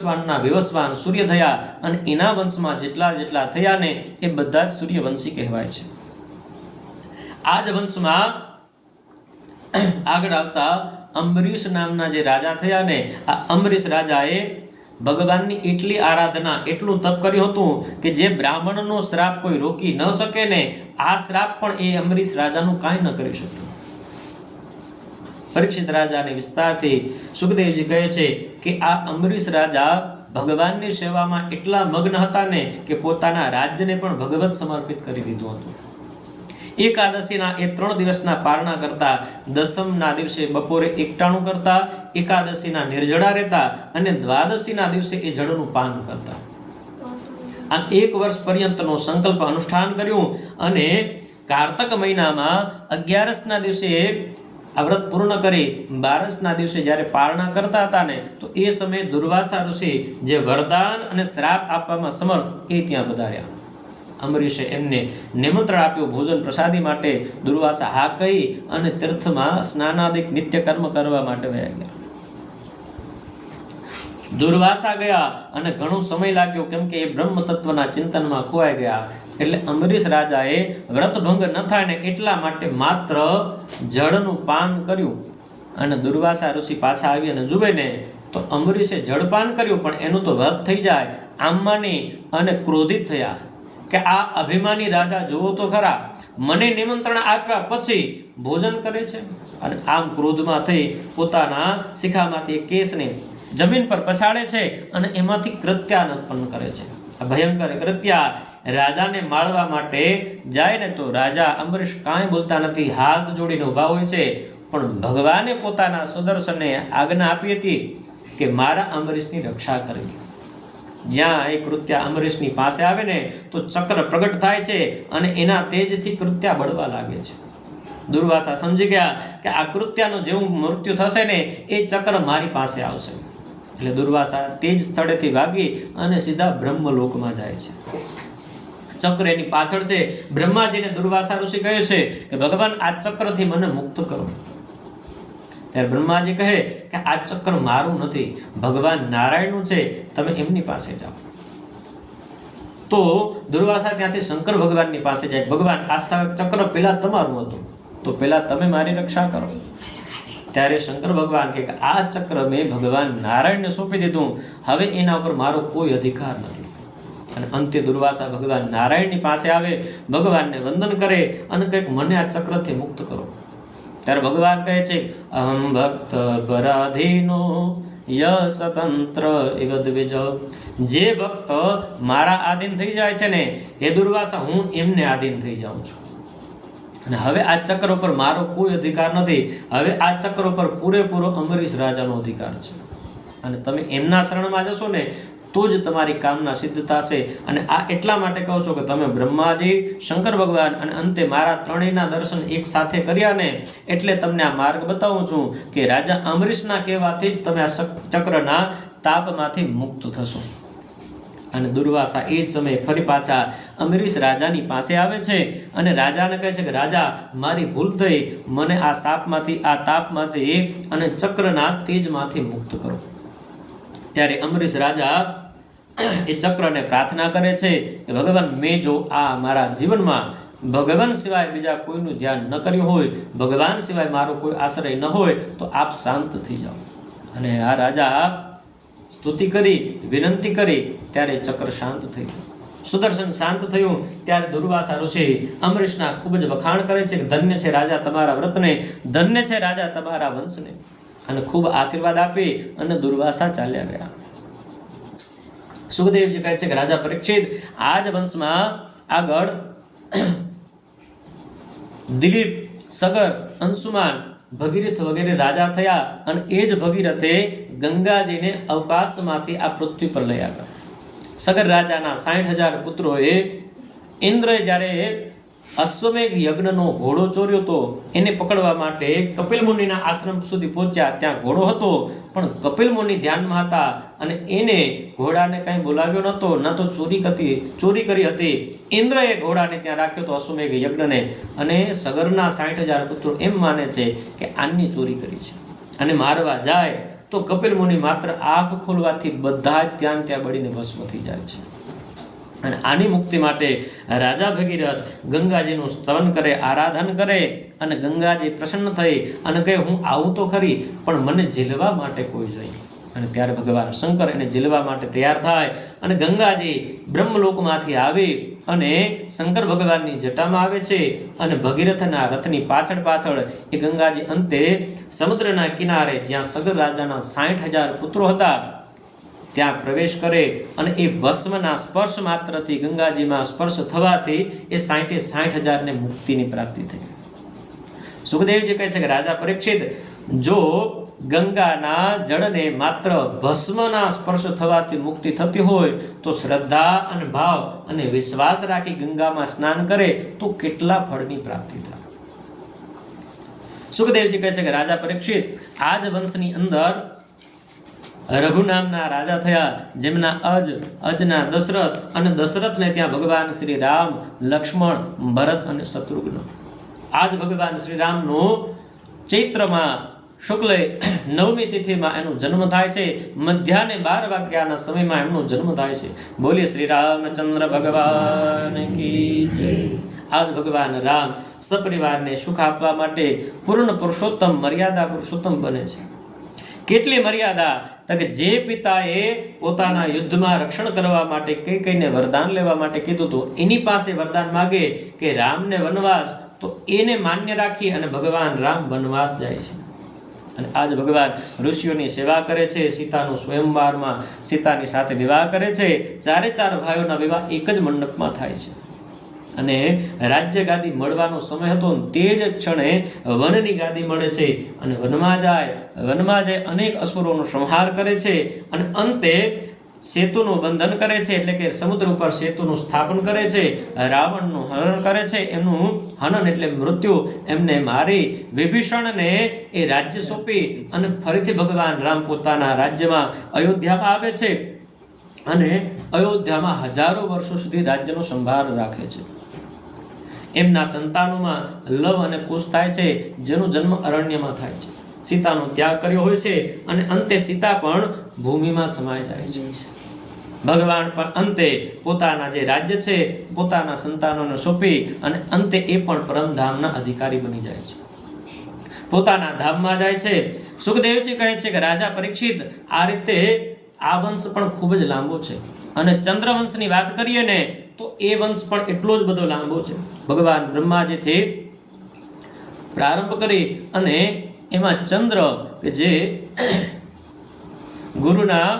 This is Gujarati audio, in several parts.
વિવસ્વાનના વિવસ્વાન સૂર્ય થયા અને એના વંશમાં જેટલા જેટલા થયા ને એ બધા જ સૂર્યવંશી કહેવાય છે. આ જ વંશમાં આગળ આવતા અંબરીશ નામના જે રાજા થયા ને, આ અંબરીશ રાજાએ ભગવાનની એટલી આરાધના, એટલું તપ કર્યું હતું કે જે બ્રાહ્મણનો શ્રાપ કોઈ રોકી ન શકે ને, આ શ્રાપ પણ એ અંબરીશ રાજાનું કાંઈ ન કરી શક્યું. પરીક્ષિત રાજાને વિસ્તારથી સુખદેવજી કહે છે કે આ અંબરીશ રાજા ભગવાનની સેવામાં એટલા મગ્ન હતા ને કે પોતાના રાજ્યને પણ ભગવત સમર્પિત કરી દીધું હતું. એકાદશીના એ 3 દિવસના પારણા કરતા, દસમના દિવસે બપોરે એકટાણું કરતા, એકાદશીના નિર્જળા રહેતા અને દ્વાદશીના દિવસે એ જળનું પાન કરતા. આમ 1 વર્ષ પર્યંતનો સંકલ્પ અનુષ્ઠાન કર્યું અને કારતક મહિનામાં 11ના દિવસે આ વ્રત પૂર્ણ કરી 12ના દિવસે જ્યારે પારણા કરતા હતા ને, તો એ સમયે દુર્વાસા ઋષિ જે વરદાન અને શ્રાપ આપવામાં સમર્થ એ ત્યાં પધાર્યા. અંબરીશે એમને નિમંત્રણ આપ્યું ભોજન પ્રસાદી માટે. દુર્વાસા હા કહી અને તીર્થમાં સ્નાનાદિક નિત્ય કર્મ કરવા માટે વયા ગયા. દુર્વાસા ગયા અને ઘણો સમય લાગ્યો, કેમ કે એ બ્રહ્મ તત્વના ચિંતનમાં ખોવાઈ ગયા. એટલે અંબરીશ રાજાએ વ્રતભંગ ન થાય ને એટલા માટે માત્ર જળનું પાન કર્યું. અને દુર્વાસા ઋષિ પાછા આવી અને જુએ ને તો અંબરીશે જળપાન કર્યું, પણ એનું તો વ્રત થઈ જાય આમ માની અને ક્રોધિત થયા કે આ અભિમાની રાજા જુઓ તો ખરા, મને નિમંત્રણ આપ્યા પછી ભોજન કરે છે. અને આમ ક્રોધમાં થઈ પોતાના શિખામાંથી એક કેસને જમીન પર પછાડે છે અને એમાંથી કૃત્યા ઉત્પન્ન કરે છે. આ ભયંકર કૃત્યા રાજાને માળવા માટે જાય ને તો રાજા અંબરીશ કાંઈ બોલતા નથી, હાથ જોડીને ઊભા હોય છે. પણ ભગવાને પોતાના સુદર્શનને આજ્ઞા આપી હતી કે મારા અંબરીશની રક્ષા કરવી. જ્યાં એ કૃત્યા અંબરીશની પાસે આવે ને તો ચક્ર પ્રગટ થાય છે અને એના તેજથી કૃત્યા બળવા લાગે છે. દુર્વાસા સમજી ગયા કે આ કૃત્યાનું જેવું મૃત્યુ થશે ને એ ચક્ર મારી પાસે આવશે. એટલે દુર્વાસા તેજ સ્થળેથી ભાગી અને સીધા બ્રહ્મલોકમાં જાય છે. ચક્ર એની પાછળ છે. બ્રહ્માજીને દુર્વાસા ઋષિ કહે છે કે ભગવાન આ ચક્રથી મને મુક્ત કરો. ત્યારે બ્રહ્માજી કહે કે આ ચક્ર મારું નથી, ભગવાન નારાયણનું છે, તમે એમની પાસે જાઓ. તો દુર્વાસા ત્યાંથી શંકર ભગવાનની પાસે જાય. ભગવાન આ ચક્ર પહેલા તમારું હતું, તો પહેલા તમે મારી રક્ષા કરો. ત્યારે શંકર ભગવાન કહે કે આ ચક્ર મેં ભગવાન નારાયણને સોંપી દીધું, હવે એના ઉપર મારો કોઈ અધિકાર નથી. અને અંતે દુર્વાસા ભગવાન નારાયણની પાસે આવે, ભગવાનને વંદન કરે અને કંઈક મને આ ચક્રથી મુક્ત કરો. ત્યારે ભગવાન કહે છે અહમ ભક્ત પરાધીનો યશ તંત્ર એવ દ્વિજ. જે ભક્ત મારા આધીન થઈ જાય છે ને એ દુર્વાસા, હું એમને આધીન થઈ જાઉં છું. અને હવે આ ચક્ર ઉપર મારો કોઈ અધિકાર નથી. હવે આ ચક્ર ઉપર પૂરેપૂરો અંબરીશ રાજાનો અધિકાર છે. અને તમે એમના શરણમાં જશો ને તો જ તમારી કામના સિદ્ધ થશે. અને આ એટલા માટે કહું છું કે તમે બ્રહ્માજી, શંકર ભગવાન અને અંતે મારા ત્રણેયના દર્શન એક સાથે કર્યા ને, એટલે તમને આ માર્ગ બતાવું છું કે રાજા અંબરીશના કહેવાથી જ તમે આ ચક્રના તાપમાંથી મુક્ત થશો. અને દુર્વાસા એ જ સમયે ફરી પાછા અંબરીશ રાજાની પાસે આવે છે અને રાજાને કહે છે કે રાજા, મારી ભૂલ થઈ, મને આ શાપમાંથી, આ તાપમાંથી અને ચક્રના તેજમાંથી મુક્ત કરો. ત્યારે અંબરીશ રાજા એ ચક્રને પ્રાર્થના કરે છે કે ભગવાન, મેં જો આ મારા જીવનમાં ભગવાન સિવાય બીજા કોઈનું ધ્યાન ન કર્યું હોય, ભગવાન સિવાય મારો કોઈ આશ્રય ન હોય, તો આપ શાંત થઈ જાઓ. અને આ રાજા સ્તુતિ કરી, વિનંતી કરી, ત્યારે ચક્ર શાંત થઈ ગયું. સુદર્શન શાંત થયું. ત્યારે દુર્વાસા ઋષિ અંબરીશના ખૂબ જ વખાણ કરે છે કે ધન્ય છે રાજા તમારા વ્રતને, ધન્ય છે રાજા તમારા વંશને. અને ખૂબ આશીર્વાદ આપી અને દુર્વાસા ચાલ્યા ગયા. સુખદેવજી કહે છે કે રાજા પરીક્ષિત, આ જ વંશમાં આગળ દિલીપ, સગર, અંશુમાન, ભગીરથ વગેરે રાજા થયા. અને એ જ ભગીરથે ગંગાજીને અવકાશમાંથી આ પૃથ્વી પર લઈ આવ્યા. સગર રાજાના 60,000 પુત્રોએ ઇન્દ્રએ જ્યારે અશ્વમેઘ યજ્ઞનો ઘોડો ચોર્યો હતો, એને પકડવા માટે કપિલ મુનિના આશ્રમ સુધી પહોંચ્યા. ત્યાં ઘોડો હતો, પણ કપિલ મુનિ ધ્યાનમાં હતા અને એને ઘોડાને કાંઈ બોલાવ્યો નહોતો, ન તો ચોરી કરી હતી. ઇન્દ્રએ ઘોડાને ત્યાં રાખ્યો હતો અશ્વમેઘ યજ્ઞને. અને સગરના 60,000 પુત્રો એમ માને છે કે આની ચોરી કરી છે અને મારવા જાય તો કપિલ મુનિ માત્ર આંખ ખોલવાથી બધા જ ત્યાં બળીને ભસ્મ થઈ જાય છે. અને આની મુક્તિ માટે રાજા ભગીરથ ગંગાજીનું સ્તવન કરે, આરાધન કરે, અને ગંગાજી પ્રસન્ન થઈ અને કહે, હું આવું તો ખરી, પણ મને ઝીલવા માટે કોઈ જોઈએ. અને ત્યારે ભગવાન શંકર એને ઝીલવા માટે તૈયાર થાય અને ગંગાજી બ્રહ્મલોકમાંથી આવી અને શંકર ભગવાનની જટામાં આવે છે અને ભગીરથના રથની પાછળ પાછળ એ ગંગાજી અંતે સમુદ્રના કિનારે જ્યાં સગર રાજાના 60,000 પુત્રો હતા ત્યાં પ્રવેશ કરે અને એ ભસ્મના સ્પર્શ માત્રથી ગંગાજીમાં સ્પર્શ થવાથી એ 60,000 મુક્તિની પ્રાપ્તિ થઈ. સુખદેવજી કહે છે કે રાજા પરીક્ષિત, જો ગંગાના જળને માત્ર ભસ્મના સ્પર્શ થવાથી મુક્તિ થતી હોય તો શ્રદ્ધા અને ભાવ અને વિશ્વાસ રાખી ગંગામાં સ્નાન કરે તો કેટલા ફળની પ્રાપ્તિ થાય. સુખદેવજી કહે છે કે રાજા પરીક્ષિત, આ જ વંશની અંદર રઘુ નામના રાજા થયા, જેમના અજના દશરથ, અને દશરથને ત્યાં ભગવાન શ્રી રામ, લક્ષ્મણ, ભરત અને શત્રુઘ્ન. આજ ભગવાન શ્રી રામનો ચૈત્રમાં શુક્લ 9મી તિથિમાં એનો જન્મ થાય છે. મધ્યાહને 12 વાગ્યાના સમયમાં એમનો જન્મ થાય છે. બોલીએ શ્રી રામચંદ્ર ભગવાન કી જય. આજ ભગવાન રામ સપરિવારને સુખ આપવા માટે પૂર્ણ પુરુષોત્તમ, મર્યાદા પુરુષોત્તમ બને છે. કેટલી મર્યાદા? તો કે જે પિતાએ પોતાના યુદ્ધમાં રક્ષણ કરવા માટે કઈને વરદાન લેવા માટે કીધું હતું, એની પાસે વરદાન માગે કે રામને વનવાસ, તો એને માન્ય રાખી અને ભગવાન રામ વનવાસ જાય છે. અને આજ ભગવાન ઋષિઓની સેવા કરે છે. સીતાનું સ્વયંવરમાં સીતાની સાથે વિવાહ કરે છે. 4 ભાઈઓના વિવાહ એક જ મંડપમાં થાય છે. અને રાજ્ય ગાદી મળવાનો સમય હતો, તે જ ક્ષણે વનની ગાદી મળે છે અને વનમાં જાય અનેક અસુરોનો સંહાર કરે છે અને અંતે સેતુનું બંધન કરે છે, એટલે કે સમુદ્ર ઉપર સેતુનું સ્થાપન કરે છે. રાવણનું હરણ કરે છે. એમનું હનન એટલે મૃત્યુ, એમને મારી વિભીષણને એ રાજ્ય સોંપી અને ફરીથી ભગવાન રામ પોતાના રાજ્યમાં અયોધ્યામાં આવે છે અને અયોધ્યામાં હજારો વર્ષો સુધી રાજ્યનો સંભાર રાખે છે. એમના સંતાનોમાં લવ અને કુશ થાય છે, જેનો જન્મ અરણ્યમાં થાય છે. સીતાનો ત્યાગ કર્યો હોય છે અને અંતે સીતા પણ ભૂમિમાં સમાઈ જાય છે. ભગવાન પણ અંતે પોતાના જે રાજ્ય છે પોતાના સંતાનોને સોંપી અને અંતે એ પણ પરમધામના અધિકારી બની જાય છે, પોતાના ધામમાં જાય છે. સુખદેવજી કહે છે કે રાજા પરીક્ષિત, આ રીતે આ વંશ પણ ખૂબ જ લાંબો છે અને ચંદ્રવંશની વાત કરીએ ને તો એ વંશ પણ એટલો જ બધો લાંબો છે. ભગવાન બ્રહ્માજીથી પ્રારંભ કરી અને એમાં ચંદ્ર કે જે ગુરુના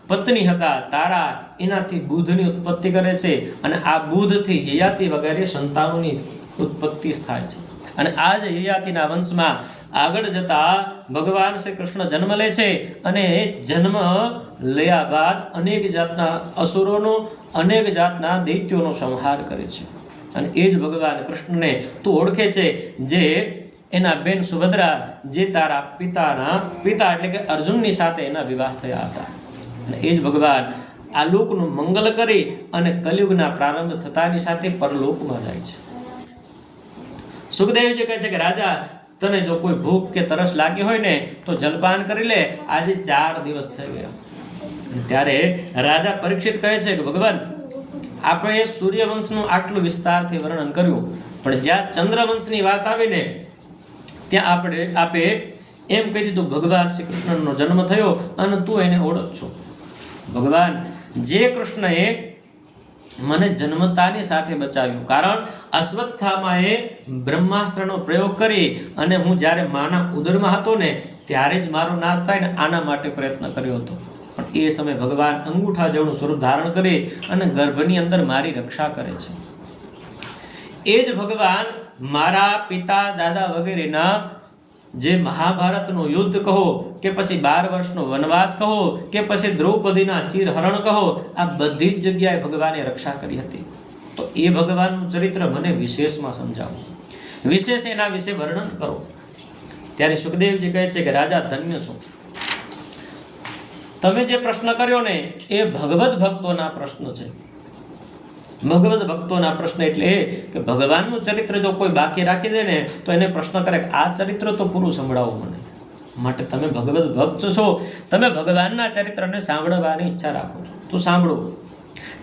પત્ની હતા તારા, એનાથી બુધની ઉત્પત્તિ કરે છે અને આ બુધથી યયાતિ વગેરે સંતાનોની ઉત્પત્તિ થાય છે. અને આ જ યયાતિના વંશમાં આગળ જતા ભગવાન શ્રી કૃષ્ણ જન્મ લે છે અને જન્મ લયા બાદ અનેક જાતના અસુરોનો, અનેક જાતના દૈત્યોનો સંહાર કરે છે. અને એ જ ભગવાન કૃષ્ણને તું ઓળખે છે, જે એના બેન સુભદ્રા, જે તારા પિતા એટલે કે અર્જુનની સાથે એના વિવાહ થયા હતા. અને એ જ ભગવાન આ લોકનું મંગલ કરી અને કલિયુગના પ્રારંભ થતાની સાથે પરલોકમાં જાય છે. સુખદેવજી કહે છે કે રાજા, તને જો કોઈ ભૂખ કે તરસ લાગી હોય ને તો જલપાન કરી લે. આજે 4 દિવસ થઈ ગયા. ત્યારે રાજા પરીક્ષિત કહે છે કે ભગવાન, આપણે સૂર્યવંશનું આટલું વિસ્તારથી વર્ણન કર્યું, પણ જ્યાં ચંદ્રવંશની વાત આવીને ત્યાં આપે એમ કહી દીધું ભગવાન શ્રી કૃષ્ણનો જન્મ થયો અને તું એને ઓળખ છો. ભગવાન જે કૃષ્ણએ મને જન્મતાની સાથે બચાવ્યું, કારણ અશ્વત્થામાએ બ્રહ્માસ્ત્રનો પ્રયોગ કરી અને હું જ્યારે માના ઉદરમાં હતો ને ત્યારે જ મારો નાશ થાય ને આના માટે પ્રયત્ન કર્યો હતો. પણ એ સમયે ભગવાન અંગૂઠા જેવું સ્વરૂપ ધારણ કરી અને ગર્ભની અંદર મારી રક્ષા કરે છે. એ જ ભગવાન મારા પિતા દાદા વગેરેના જે મહાભારતનું યુદ્ધ કહો કે પછી 12 વર્ષનો વનવાસ કહો કે પછી દ્રૌપદીના ચીરહરણ કહો, આ બધી જ જગ્યાએ ભગવાને રક્ષા કરી હતી. તો એ ભગવાનનું ચરિત્ર મને વિશેષમાં સમજાવો, વિશેષ એના વિશે વર્ણન કરો. ત્યારે સુખદેવજી કહે છે કે રાજા ધન્ય છો, તમે જે પ્રશ્ન કર્યો ને એ ભગવદ ભક્તોના પ્રશ્ન છે. ભગવદ ભક્તોના પ્રશ્ન એટલે એ કે ભગવાનનું ચરિત્ર જો કોઈ બાકી રાખી દે ને તો એને પ્રશ્ન કરે કે આ ચરિત્ર તો પૂરું સંભળાવો મને. માટે તમે ભગવદ ભક્ત છો, તમે ભગવાનના ચરિત્રને સાંભળવાની ઈચ્છા રાખો છો તો સાંભળો.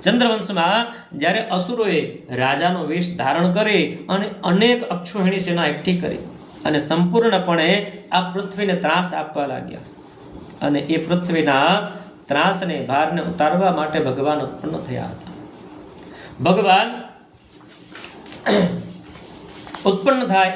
ચંદ્રવંશમાં જ્યારે અસુરોએ રાજાનો વેશ ધારણ કરી અને અનેક અક્ષોહિણી સેના એકઠી કરી અને સંપૂર્ણપણે આ પૃથ્વીને ત્રાસ આપવા લાગ્યા, અને એ પૃથ્વીના ત્રાસને ભારને ઉતારવા માટે ભગવાન ઉત્પન્ન થયા હતા. ભગવાન ઉત્પન્ન થાય